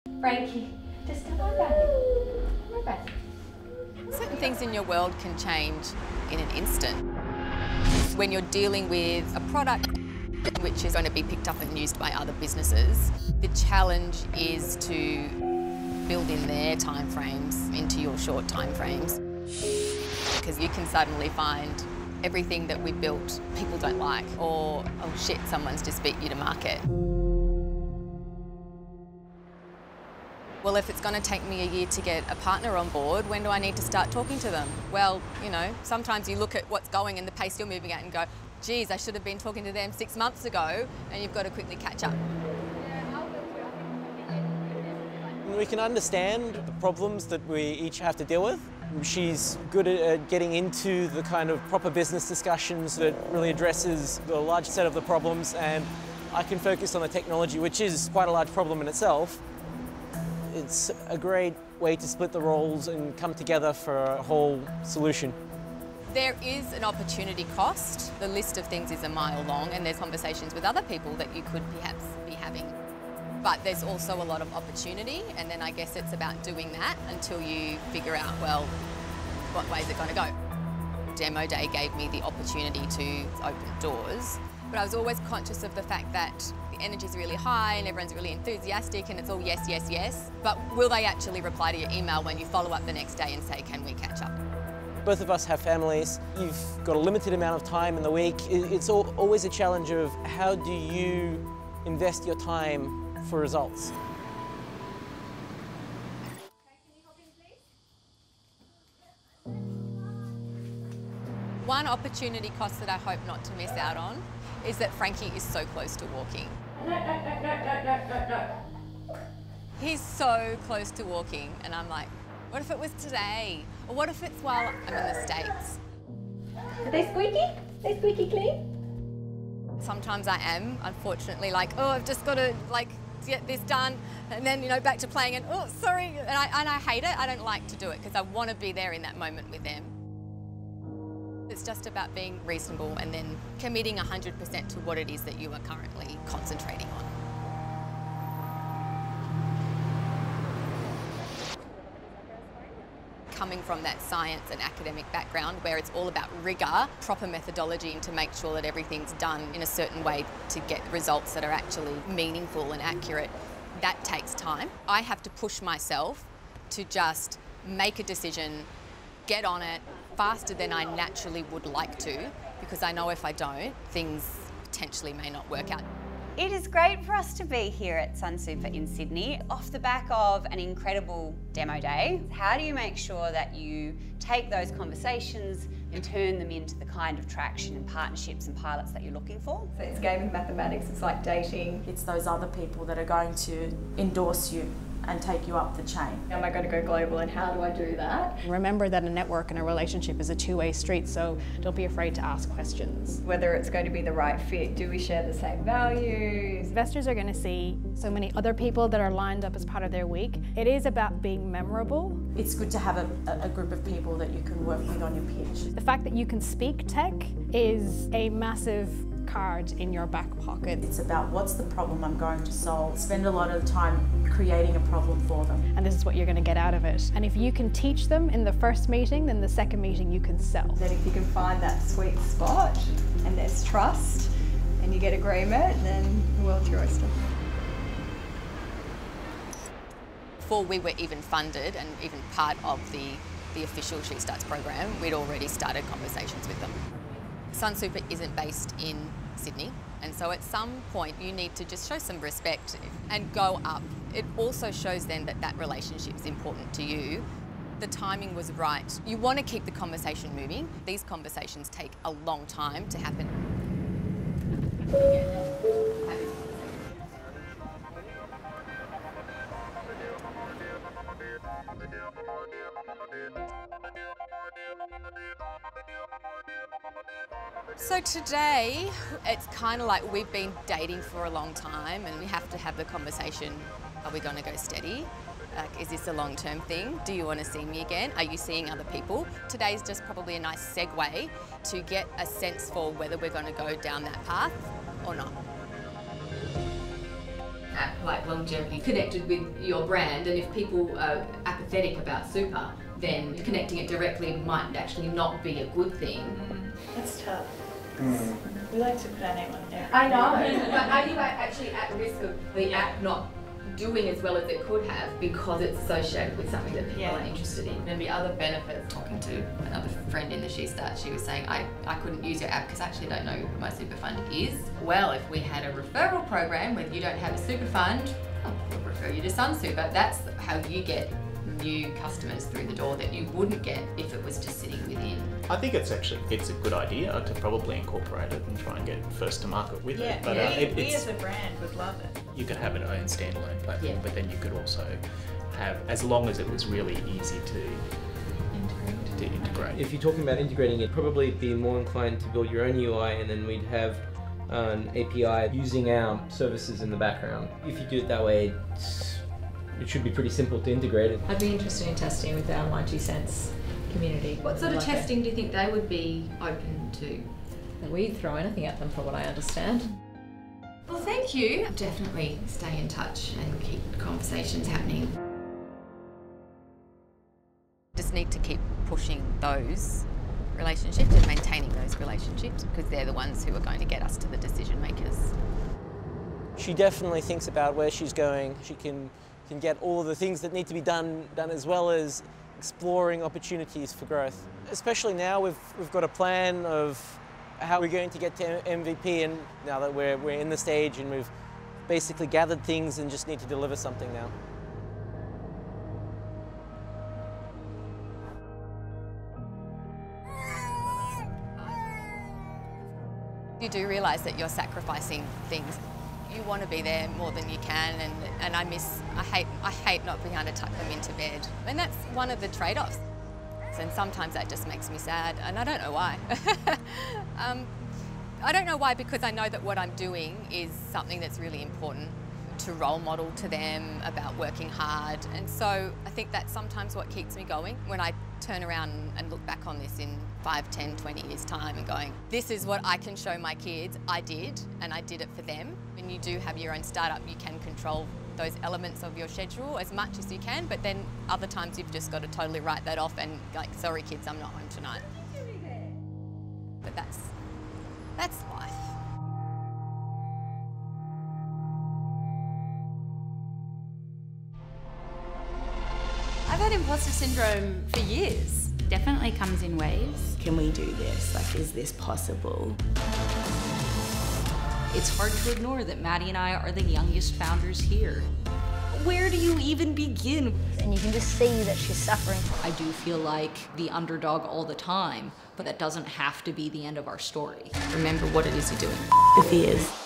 Frankie, just come on back. Come on back. Certain things in your world can change in an instant. When you're dealing with a product which is going to be picked up and used by other businesses, the challenge is to build in their timeframes into your short timeframes. Because you can suddenly find everything that we built people don't like, or, oh shit, someone's just beat you to market. Well, if it's going to take me a year to get a partner on board, when do I need to start talking to them? Well, you know, sometimes you look at what's going and the pace you're moving at and go, geez, I should have been talking to them 6 months ago, and you've got to quickly catch up. We can understand the problems that we each have to deal with. She's good at getting into the kind of proper business discussions that really addresses the large set of the problems, and I can focus on the technology, which is quite a large problem in itself. It's a great way to split the roles and come together for a whole solution. There is an opportunity cost. The list of things is a mile long, and there's conversations with other people that you could perhaps be having. But there's also a lot of opportunity, and then I guess it's about doing that until you figure out, well, what way is it going to go? Demo day gave me the opportunity to open doors, but I was always conscious of the fact that the energy's really high and everyone's really enthusiastic and it's all yes, yes, yes. But will they actually reply to your email when you follow up the next day and say, can we catch up? Both of us have families. You've got a limited amount of time in the week. It's always a challenge of how do you invest your time for results. One opportunity cost that I hope not to miss out on is that Frankie is so close to walking. No. He's so close to walking, and I'm like, what if it was today? Or what if it's while I'm in the States? Are they squeaky? Are they squeaky clean? Sometimes I am, unfortunately, like, oh, I've just got to, like, get this done, and then, you know, back to playing, and oh, sorry, and I hate it. I don't like to do it because I want to be there in that moment with them. It's just about being reasonable and then committing 100% to what it is that you are currently concentrating on. Coming from that science and academic background where it's all about rigour, proper methodology, and to make sure that everything's done in a certain way to get results that are actually meaningful and accurate, that takes time. I have to push myself to just make a decision, get on it, faster than I naturally would like to, because I know if I don't, things potentially may not work out. It is great for us to be here at SunSuper in Sydney off the back of an incredible demo day. How do you make sure that you take those conversations and turn them into the kind of traction and partnerships and pilots that you're looking for? So it's gaming mathematics, it's like dating. It's those other people that are going to endorse you and take you up the chain. Am I going to go global and how do I do that? Remember that a network and a relationship is a two-way street, so don't be afraid to ask questions. Whether it's going to be the right fit, do we share the same values? Investors are going to see so many other people that are lined up as part of their week. It is about being memorable. It's good to have a group of people that you can work with on your pitch. The fact that you can speak tech is a massive card in your back pocket. It's about what's the problem I'm going to solve. Spend a lot of time creating a problem for them. And this is what you're going to get out of it. And if you can teach them in the first meeting, then the second meeting you can sell. Then if you can find that sweet spot and there's trust and you get agreement, then the world's your oyster. Before we were even funded and even part of the official SheStarts program, we'd already started conversations with them. SunSuper isn't based in Sydney, and so at some point you need to just show some respect and go up. It also shows then that that relationship is important to you. The timing was right. You want to keep the conversation moving. These conversations take a long time to happen. So today, it's kind of like we've been dating for a long time and we have to have the conversation, are we going to go steady? Like, is this a long-term thing? Do you want to see me again? Are you seeing other people? Today's just probably a nice segue to get a sense for whether we're going to go down that path or not. app like longevity connected with your brand, and if people are apathetic about super, then connecting it directly might actually not be a good thing. That's tough. We like to put our name on there. I know, but are you actually at risk of the app not doing as well as it could have because it's associated with something that people are interested in? There'd be other benefits. Talking to another friend in the SheStarts, she was saying, I couldn't use your app because I actually don't know who my super fund is. Well, if we had a referral program where you don't have a super fund, we'll refer you to Sun Super. That's how you get new customers through the door that you wouldn't get if it was just sitting within. I think it's a good idea to probably incorporate it and try and get first to market with it. But we as a brand would love it. You could have an own standalone platform, but then you could also have, as long as it was really easy to integrate. If you're talking about integrating it, probably be more inclined to build your own UI, and then we'd have an API using our services in the background. If you do it that way, it should be pretty simple to integrate it. I'd be interested in testing with our My 2 Cents community. What sort of testing do you think they would be open to? We'd throw anything at them from what I understand. Well, thank you. Definitely stay in touch and keep conversations happening. Just need to keep pushing those relationships and maintaining those relationships because they're the ones who are going to get us to the decision makers. She definitely thinks about where she's going. She can get all of the things that need to be done as well as exploring opportunities for growth. Especially now we've got a plan of how we're going to get to MVP, and now that we're in the stage and we've basically gathered things and just need to deliver something now. You do realise that you're sacrificing things. You want to be there more than you can, and I hate not being able to tuck them into bed. And that's one of the trade-offs. And sometimes that just makes me sad, and I don't know why. I don't know why, because I know that what I'm doing is something that's really important to role model to them about working hard. And so I think that's sometimes what keeps me going when I turn around and look back on this in 5, 10, 20 years' time and going, this is what I can show my kids I did, and I did it for them. When you do have your own startup, you can control those elements of your schedule as much as you can, but then other times you've just got to totally write that off and like, sorry kids, I'm not home tonight. But that's life. I've had imposter syndrome for years. Definitely comes in waves. Can we do this? Like, is this possible? It's hard to ignore that Maddie and I are the youngest founders here. Where do you even begin? And you can just see that she's suffering. I do feel like the underdog all the time, but that doesn't have to be the end of our story. Remember what it is you're doing. The fears.